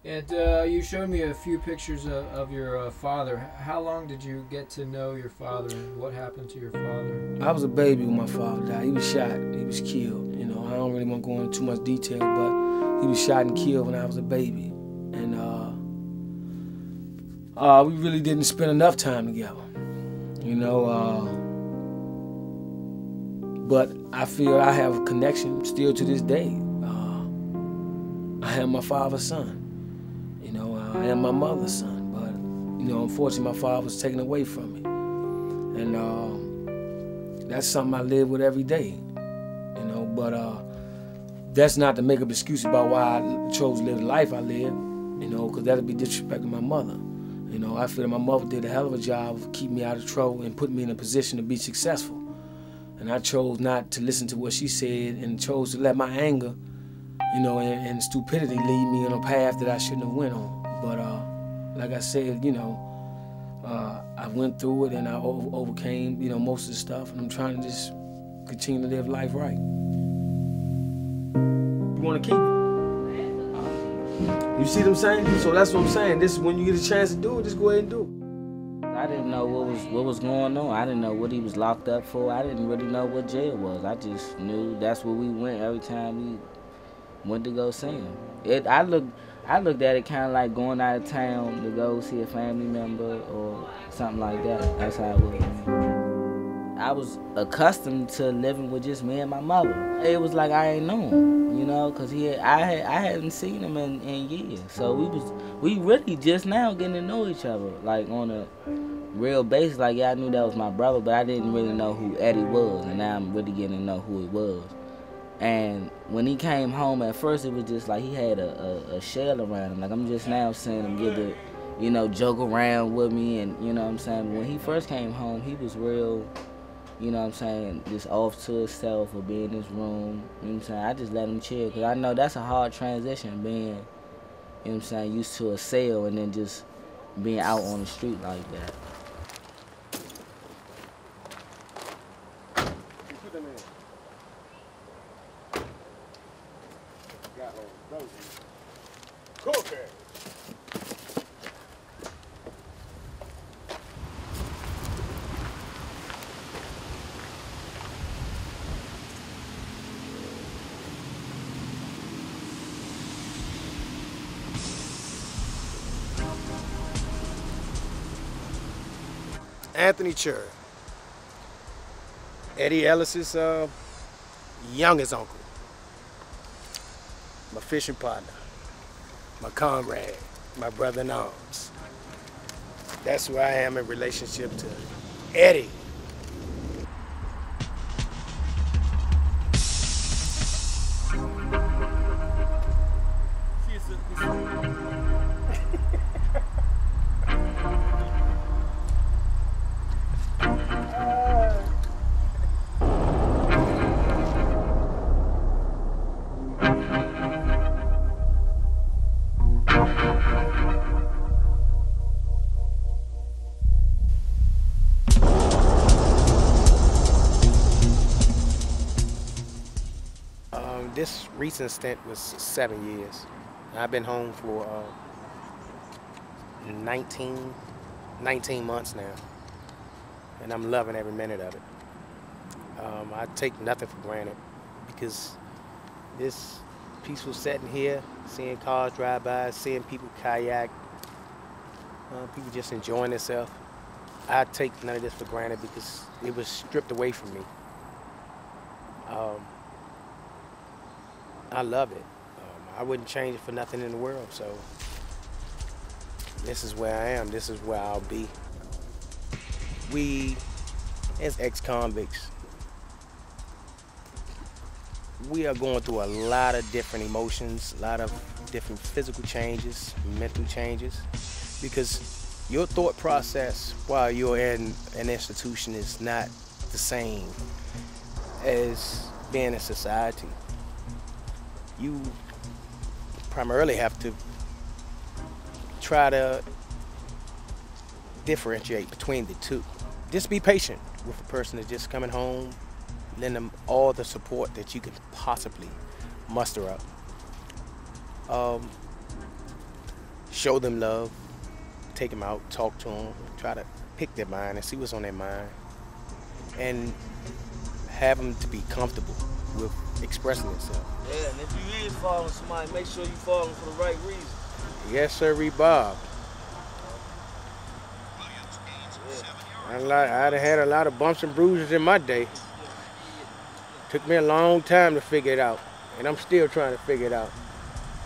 And you showed me a few pictures of your father. How long did you get to know your father, and what happened to your father? I was a baby when my father died. He was shot. He was killed. You know, I don't really want to go into too much detail, but he was shot and killed when I was a baby. And we really didn't spend enough time together. You know, but I feel I have a connection still to this day. I am my father's son. You know, I am my mother's son, but, you know, unfortunately my father was taken away from me. And that's something I live with every day, you know, but that's not to make up excuses about why I chose to live the life I live, you know, because that would be disrespecting my mother. You know, I feel that my mother did a hell of a job of keeping me out of trouble and putting me in a position to be successful. And I chose not to listen to what she said and chose to let my anger, you know, and stupidity lead me on a path that I shouldn't have went on. But like I said, you know, I went through it and I overcame, you know, most of the stuff, and I'm trying to just continue to live life right. You want to keep it? You see what I'm saying? So that's what I'm saying. This is when you get a chance to do it, just go ahead and do it. I didn't know what was going on. I didn't know what he was locked up for. I didn't really know what jail was. I just knew that's where we went every time we went to go see him. I looked at it kind of like going out of town to go see a family member or something like that. That's how it was. I was accustomed to living with just me and my mother. It was like I ain't know him, you know, because I hadn't seen him in years. So we really just now getting to know each other, like on a real basis. Like, yeah, I knew that was my brother, but I didn't really know who Eddie was, and now I'm really getting to know who he was. And when he came home, at first it was just like he had a shell around him. Like, I'm just now seeing him get to, you know, joke around with me, and, you know what I'm saying? When he first came home, he was real, you know what I'm saying, just off to himself or being in his room. You know what I'm saying? I just let him chill, because I know that's a hard transition, being, you know what I'm saying, used to a cell and then just being out on the street like that. Anthony Cherry, Eddie Ellis's youngest uncle, my fishing partner, my comrade, my brother in arms. That's where I am in relationship to Eddie. This recent stint was 7 years. I've been home for 19 months now, and I'm loving every minute of it. I take nothing for granted, because this peaceful setting here, seeing cars drive by, seeing people kayak, people just enjoying themselves, I take none of this for granted because it was stripped away from me. I love it. I wouldn't change it for nothing in the world. So this is where I am. This is where I'll be. We, as ex-convicts, we are going through a lot of different emotions, a lot of different physical changes, mental changes, because your thought process while you're in an institution is not the same as being in society. You primarily have to try to differentiate between the two. Just be patient with a person that's just coming home. Lend them all the support that you can possibly muster up. show them love, take them out, talk to them, try to pick their mind and see what's on their mind, and have them to be comfortable with expressing themselves. Yeah, and if you is following somebody, make sure you following for the right reason. Yes, sir, Bob. I'd have had a lot of bumps and bruises in my day. Took me a long time to figure it out, and I'm still trying to figure it out.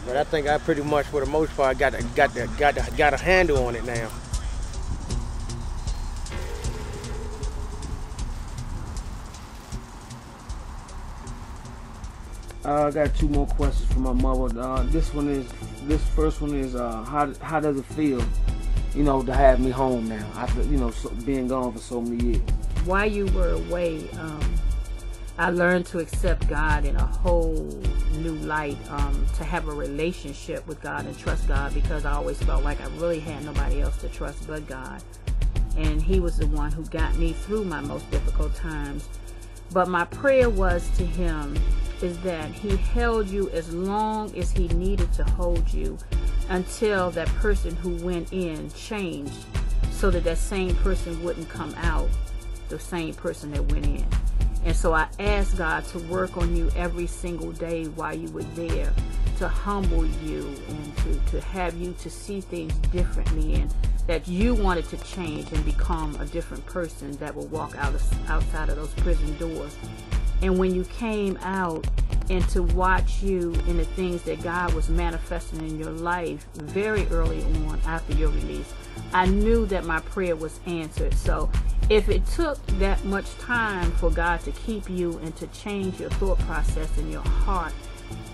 But I think I pretty much, for the most part, got a handle on it now. I got 2 more questions from my mother. This first one is, how does it feel, you know, to have me home now? After, you know, being gone for so many years. While you were away, I learned to accept God in a whole new light, to have a relationship with God and trust God, because I always felt like I really had nobody else to trust but God. And He was the one who got me through my most difficult times. But my prayer was to Him is that He held you as long as He needed to hold you until that person who went in changed, so that that same person wouldn't come out the same person that went in. And so I asked God to work on you every single day while you were there, to humble you and to have you to see things differently, and that you wanted to change and become a different person that will walk outside of those prison doors. And when you came out, and to watch you in the things that God was manifesting in your life very early on after your release, I knew that my prayer was answered. So if it took that much time for God to keep you and to change your thought process in your heart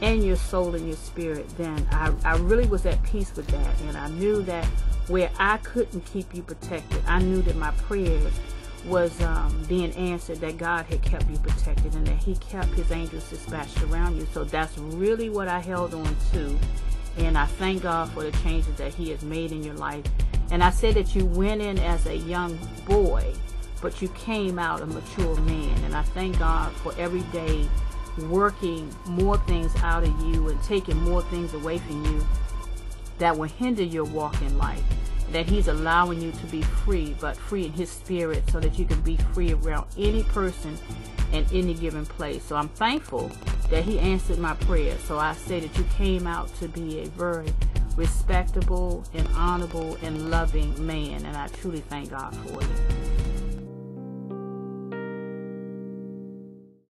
and your soul and your spirit, then I really was at peace with that. And I knew that where I couldn't keep you protected, I knew that my prayers was being answered, that God had kept you protected and that He kept His angels dispatched around you. So that's really what I held on to. And I thank God for the changes that He has made in your life. And I said that you went in as a young boy, but you came out a mature man. And I thank God for every day working more things out of you and taking more things away from you that will hinder your walk in life. That He's allowing you to be free, but free in His spirit, so that you can be free around any person and any given place. So I'm thankful that He answered my prayer. So I say that you came out to be a very respectable and honorable and loving man, and I truly thank God for you.